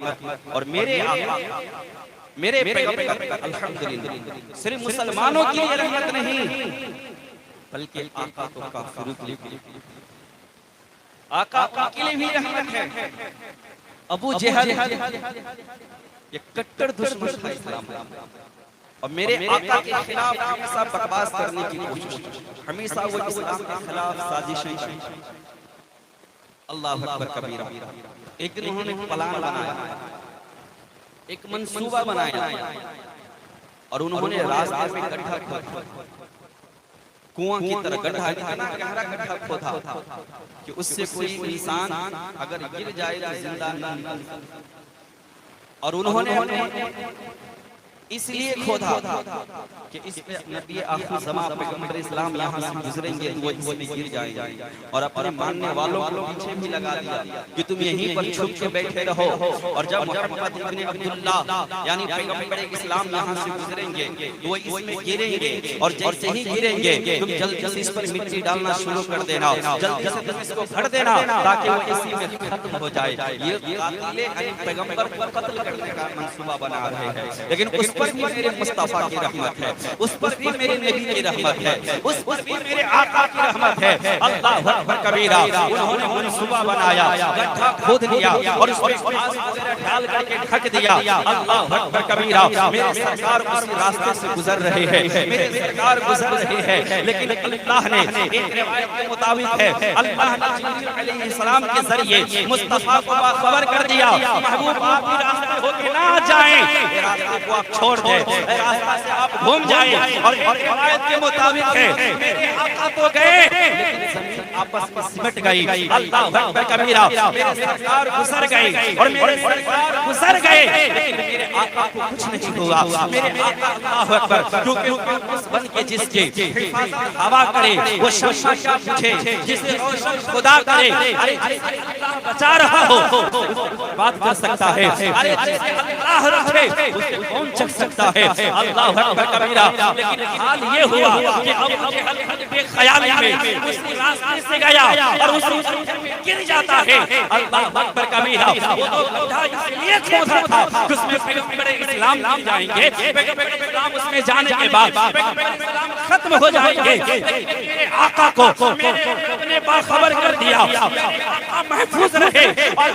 رحمت اور میرے آقا میرے پیغمبر الحمدللہ صرف مسلمانوں کے لیے رحمت نہیں بلکہ آقا تو کافروں کے لیے آقا ان کے لیے بھی رحمت ہے۔ ابو جہل یہ کٹر دشمن تھا اسلام اور میرے آقا کے خلاف ہمیشہ بکواس کرنے کی کوشش، ہمیشہ وہ اسلام کے خلاف سازشیں کی۔ اللہ اکبر کبیرہ۔ ایک دن انہوں نے پلان بنایا، ایک منصوبہ بنایا اور انہوں نے راستے میں گڈھا کھودا، کنواں کی طرح گڈھا اتنا گہرا گڈھا کھودا کہ اس سے کوئی انسان اگر گر جائے تو زندہ نہ نکل۔ اور انہوں نے اس لیے کھودا کہ اس پہ نبی آخر زمان پیغمبر اسلام یہاں سے گزریں گے تو وہ اس میں گر جائیں گے، اور اپنے ماننے والوں کو پیچھے بھی لگا دیا کہ تم یہیں پر چھپ کے بیٹھے رہو، اور جب محمد ابن عبداللہ یعنی پیغمبر اسلام یہاں سے گزریں گے تو وہ اس میں گریں گے، اور جیسے ہی گریں گے تم جلدی سے اس پر مٹی ڈالنا شروع کر دینا، جلدی سے تم اس کو گھڑ دینا تاکہ وہ اسی میں ختم ہو جائے۔ یہ قاتل پیغمبر کو قتل کرنے کا منصوبہ بنا رہے ہیں، لیکن اس پر بھی میرے مصطفیٰ کی رحمت ہے، اس پر بھی میرے نبی کی رحمت ہے، اس پر بھی میرے آقا کی رحمت ہے۔ اللہ اکبر کبیرہ۔ انہوں نے منصوبہ بنایا، گڈھا کھود لیا اور اس میں گھاس وغیرہ ڈال کر کے ڈھک دیا۔ اللہ اکبر کبیرہ۔ میرے سرکار اس راستے سے گزر رہے ہیں، میرے سرکار گزر رہے ہیں، لیکن اللہ نے ایک روایت کے مطابق ہے اللہ نے جبریل علیہ السلام کے ذریعے مصطفیٰ کو باخبر کر دیا محبوب آپ بھی راستے ہو کے نہ جائیں، یہ راستے کو آپ چھوڑ دیں، راستہ سے آپ گھوم جائیں۔ اور روایت کے مطابق ہے میرے آقا تو گئے لیکن زمین آپس میں سمٹ گئی۔ اللہ اکبر کبیرہ۔ میرے سرکار گزر گئے اور میرے سرکار گزر گئے لیکن میرے آقا کو کچھ نہیں ہوا۔ میرے آقا اللہ اکبر کیونکہ اس بن کے جس کے حفاظت ہوا کرے وہ شمع کیا پوچھے، جسے روشن خدا کرے، ارے جسے اللہ بچا رہا ہو بات کر سکتا ہے، ارے جسے اللہ رکھے اسے کون چک سکتا ہے۔ اللہ اکبر کبیرہ۔ لیکن حال یہ ہوا کہ ابو جہل بے خیالی میں اس راستے سے گیا اور اس راستے میں گر جاتا ہے۔ اللہ اکبر کبیرہ۔ وہ تو گڈھا اس لیے کھودا تھا کہ اس میں پیغمبر اسلام نہیں جائیں گے، پیغمبر اسلام اس میں جانے کے بعد پیغمبر اسلام ختم ہو جائیں گے، لیکن میرے آقا کو میرے رب نے باخبر کر دیا میرے آقا محفوظ رہے۔ اور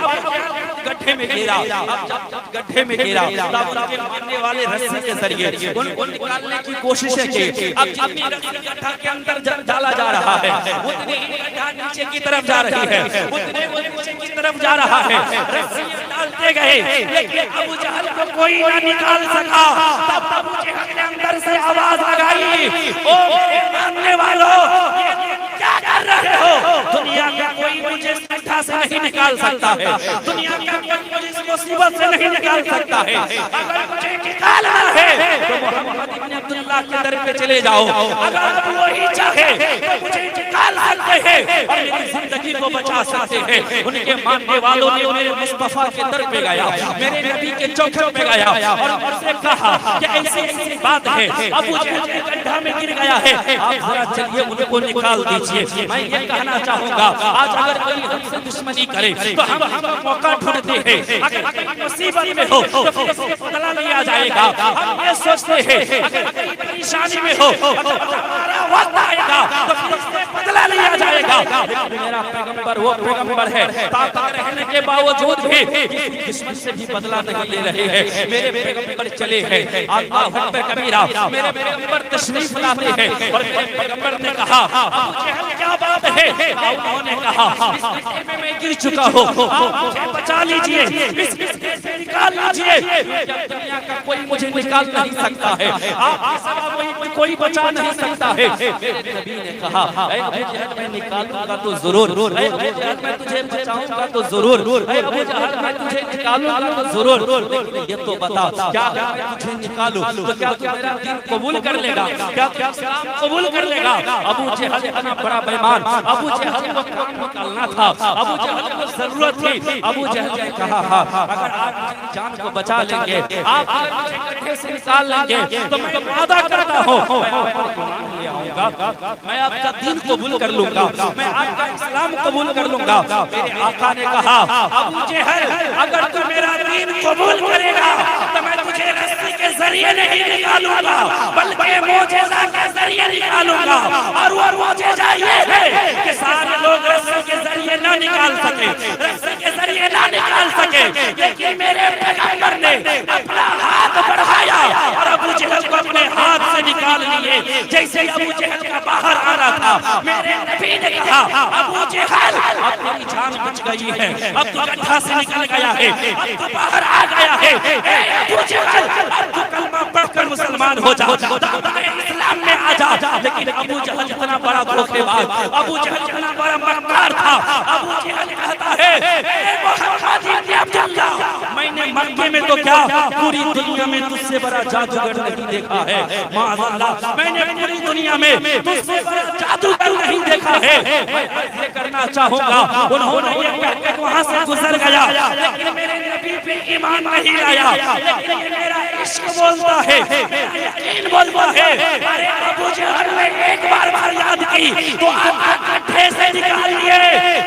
گڈھے میں گرا، جب گڈھے میں گرا تب ان کے ماننے والے رسی کے ذریعے ان کو نکالنے کی کوششیں کی۔ اب جتنی رسی گڈھا کے اندر ڈالا جا رہا ہے اتنی گڈھا نیچے کی طرف جا رہی ہے، اتنے وہ نیچے کی طرف جا رہا ہے۔ رسی ڈالتے گئے لیکن ابو جہل کو کوئی نہ نکال سکا۔ تب ابو جہل نے اندر سے آواز لگائی، او میرے ماننے والوں کیا کر رہے ہو؟ دنیا کا کوئی مجھے اس گڈھا سے نہیں نکال سکتا ہے، دنیا کا کوئی مجھے اس مصیبت سے نہیں نکال سکتا ہے۔ اگر مجھے نکالنا ہے تو محمد ابن عبداللہ کے در پہ چلے جاؤ، اگر وہی چاہے تو مجھے نکال سکتے ہیں اور میری زندگی کو بچا سکتے ہیں۔ ان کے ماننے والوں نے میرے مصطفیٰ کے در پہ گیا، میرے نبی کے چوکھٹ پہ گیا اور ان سے کہا کہ ایسی بات ہے ابو جہل گڈھا میں گر گیا ہے، آپ ذرا چلیے ان کو نکال دیجئے۔ میں یہ کہنا چاہوں گا آج اگر کوئی ہم سے دشمنی کرے تو ہم موقع ڈھونڈتے ہیں، اگر کوئی مصیبت میں ہو تو پھر اس سے بدلہ لیا جائے گا۔ ہم یہ سوچتے ہیں اگر کوئی پریشانی میں ہو اگر ہمارا وقت آئے گا تو پھر اس سے بدلہ لیا جائے گا۔ لیکن میرا پیغمبر وہ پیغمبر ہے طاقت رہنے کے باوجود بھی کسی دشمن سے بھی بدلہ نہیں لے رہے ہیں۔ میرے پیغمبر چلے ہیں، اللہ اکبر کبیرہ۔ میرے پیغمبر تشریف لاتے ہیں اور میرے پیغمبر نے کہا ابو جہل کیا بات ہے؟ انہوں نے کہا اس گڈھے میں میں گر چکا ہوں، آپ مجھے بچا لیجئے، اس گڈھے سے نکال لیجئے، جب دنیا کا کوئی مجھے نکال نہیں سکتا ہے، آپ کے سوا کوئی بچا نہیں سکتا ہے۔ میرے نبی نے کہا اے ابو جہل میں نکالوں گا تو ضرور، اے ابو جہل میں تجھے بچاؤں گا تو ضرور، اے ابو جہل میں تجھے نکالوں گا تو ضرور، لیکن یہ تو بتا کیا اگر میں تجھے نکالوں تو کیا تو میرا دین قبول کر لے گا، کیا تو اسلام قبول کر لے گا؟ ابو جہل اتنا بڑا بیمان، ابو جہل کو کام نکالنا تھا، ابو جہل کو ضرورت تھی۔ ابو جہل نے کہا اگر آپ میری جان کو بچا لیں گے، آپ اگر مجھے گڈھے سے نکال لیں گے تو میں وعدہ کرتا ہوں میں آؤں گا، میں آپ کا دین قبول کر لوں گا، میں آپ کا اسلام قبول کر لوں گا۔ میرے آقا نے کہا ابو جہل اگر تو میرا دین قبول کرے گا تو میں تجھے رسی کے ذریعے نہیں نکالوں گا بلکہ معجزہ کے ذریعے نکالوں گا. اور وہ معجزہ یہ ہے کہ سارے لوگ رسی کے ذریعے نہ نکال سکے, رسی کے ذریعے نہ نکال سکے, لیکن میرے پیغمبر نے اپنا ہاتھ بڑھایا اور ابو جہل کو اپنے ہاتھ سے نکال لیے. جیسے ابو جہل کا باہر آ رہا تھا, میرے نبی نے کہا ابو جہل اب تیری جان بچ گئی ہے, اب تو گڈھا سے نکل گیا ہے, اب تو باہر آ گیا ہے. اے ابو جہل اب تو کلمہ پڑھ کر مسلمان ہو جا, دعویٰ اسلام میں آ جا. لیکن ابو جہل جتنا بڑا دھوکے باز, ابو جہل جتنا بڑا مکار تھا, ابو جہل کہتا ہے اے محمد ابن عبداللہ میں نے مکے میں تو کیا پوری دنیا میں تجھ سے بڑا جادوگر نہیں دیکھا ہے. معاذ اللہ, میں نے پوری دنیا میں تجھ سے بڑا جادوگر نہیں دیکھا ہے. میں یہ کرنا چاہوں گا. انہوں نے یہ کہہ کے وہاں سے گزر گیا, لیکن میرے نبی پہ ایمان نہیں آیا. لیکن یہ میرا عشق بولتا ہے, میرا یقین بولتا ہے. ارے ابو جہل نے ایک بار یاد کی تو آقا گڈھے سے نکال لیے.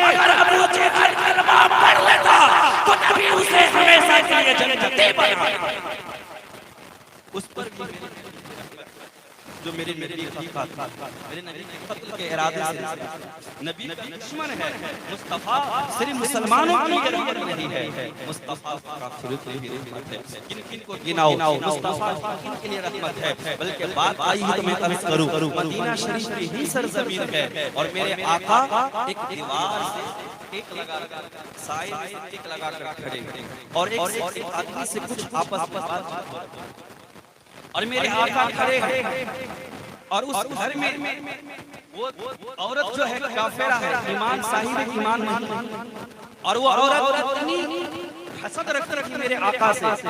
اگر ابو جہل کلمہ پڑھ لیتا تو نبی اسے ہمیشہ کے لیے جنتی بنا. اس پر جو میرے نبی کا تھا, میرے نبی کے قتل کے ارادے سے, نبی کا دشمن ہے. مصطفیٰ صرف مسلمانوں کی رحمت نہیں ہے, مصطفیٰ کافروں کے لیے رحمت ہے. کن کن کو گناؤ, مصطفیٰ کن کے لیے رحمت ہے. بلکہ بات آئی ہے تو میں عرض کروں, مدینہ شریف کی ہی سرزمین ہے اور میرے آقا ایک دیوار سے ٹیک لگا کر, سائے سے ٹیک لگا کر کھڑے اور ایک آدمی سے کچھ آپس میں بات, اور میرے آقا کھڑے ہیں اور اس گھر میں وہ عورت جو ہے کافرہ ہے, ایمان صاحب ایمان نہیں, اور وہ عورت اتنی حسد رکھتی رکھی میرے آقا سے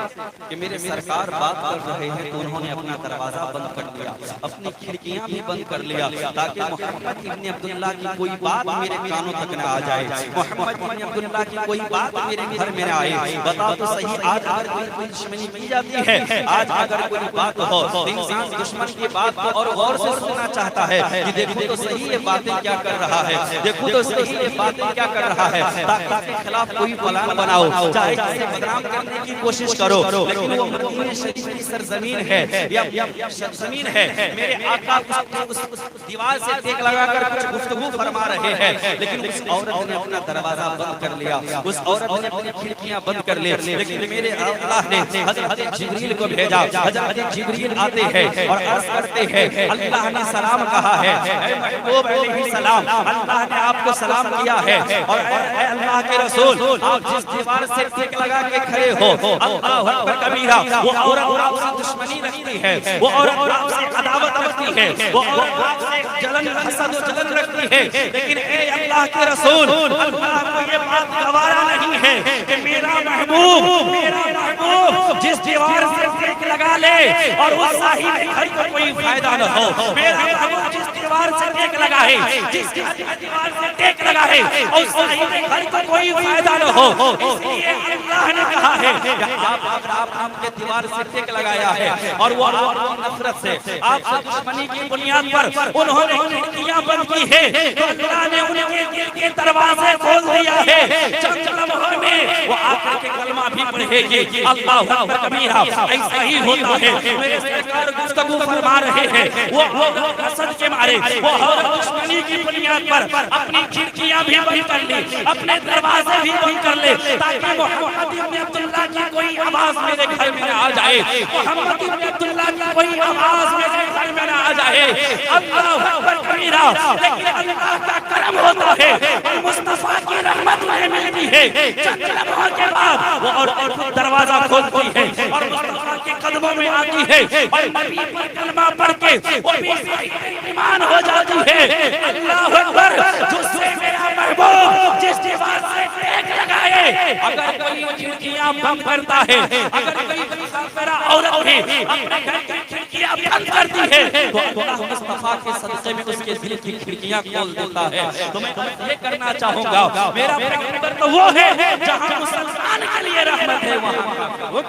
کہ میرے سرکار بات کر رہے ہیں تو انہوں نے اپنا دروازہ بند کر دیا, اپنی کھڑکیاں بھی بند کر لیا تاکہ محمد ابن عبداللہ کی کوئی بات میرے کانوں تک نہ آ جائے, محمد ابن عبداللہ کی کوئی بات میرے گھر میں نہ آئے. بتاؤ تو صحیح, آج اگر کوئی دشمنی کی جاتی ہے, آج اگر کوئی بات ہو تو انسان دشمن کی بات کو اور غور سے سننا چاہتا ہے کہ دیکھو تو صحیح یہ باتیں کیا کر رہا ہے, دیکھو تو صحیح یہ باتیں کیا کر رہا ہے, تاکہ خلاف کوئی پلان بناؤ, چاہے اسے بدنام کرنے کی کوشش کرو. لیکن وہ مدینہ شریف کی سرزمین ہے یا سرزمین ہے. میرے آقا اس دیوار سے ٹیک لگا کر کچھ گفتگو فرما رہے ہیں, لیکن اس عورت نے اپنا دروازہ بند کر لیا, اس عورت نے اپنی کھڑکیاں بند کر لی. لیکن میرے اللہ نے حضرت جبریل کو بھیجا. حضرت جبریل آتے ہیں اور عرض کرتے ہیں اللہ نے سلام کہا ہے, اے محبوب علیہ السلام اللہ نے آپ کو سلام کیا ہے, اور اے اللہ کے رسول آپ جس دیوار سے ٹیک لگا کے کھڑے ہو, اللہ اکبر کبیرہ, وہ عورت آپ سے دشمنی رکھتی ہے, وہ عورت آپ سے عداوت رکھتی ہے, وہ عورت آپ سے جلن حسد و جلن رکھتی ہے. لیکن اے اللہ کے رسول اللہ کو یہ بات گوارا نہیں ہے کہ میرا محبوب جس دیوار سے ٹیک لگا لے اور اس صاحب گھر کو کوئی فائدہ نہ ہو. میرا محبوب جس دیوار سے ٹیک لگا ہے, جس دیوار سے ٹیک لگا ہے اور اس صاحب گھر کو کوئی فائدہ نہ ہو. اس لیے اللہ نے کہا ہے کہ آپ کے دیوار سے ٹیک لگایا ہے اور وہ نفرت سے آپ سے دشمنی کی بنیاد پر انہوں نے کھڑکیاں بند کی ہے, تو اللہ نے ان کے دل کے دروازے کھول دیا ہے. چند لمحوں میں وہ آقا کے کلمہ بھی پڑھے گی. اللہ اکبر کبیرہ, ایسا ہی ہوتا ہے. میرے سرکار گفتگو فرما رہے ہیں, وہ حسد کے مارے وہ دشمنی کی بنیاد پر اپنی کھڑکیاں بھی بند کر لی, اپنے دروازے بھی بند کر لے, تاکہ محمد ابن عبداللہ کی کوئی آواز میرے گھر میں نہ آ جائے, محمد ابن عبداللہ کی کوئی آواز میرے گھر میں نہ آ جائے. اللہ اکبر کبیرہ, لیکن اللہ کا کرم ہوتا ہے اور مصطفیٰ کی رحمت میں ملتی ہے. چند لمحوں کے بعد وہ عورت دروازہ کھولتی ہے اور مصطفیٰ کے قدموں میں آتی ہے اور نبی پر کلمہ پڑھ کے وہ بھی ایمان ہو جاتی ہے. اللہ اکبر, جس سے میرا محبوب جس دیوار سے ٹیک لگائے, اگر کوئی کھڑکیاں بند کرتا ہے, اگر کوئی کافرہ عورت بھی اپنے گھر کی کھڑکیاں بند کرتی ہے, تو اللہ مصطفیٰ کے صدقے میں اس کے دل کی کھڑکیاں کھول دیتا ہے. تو میں یہ کرنا چاہوں گا, میرا پیغمبر تو وہ ہے جہاں مسلمان کے لیے رحمت ہے, وہاں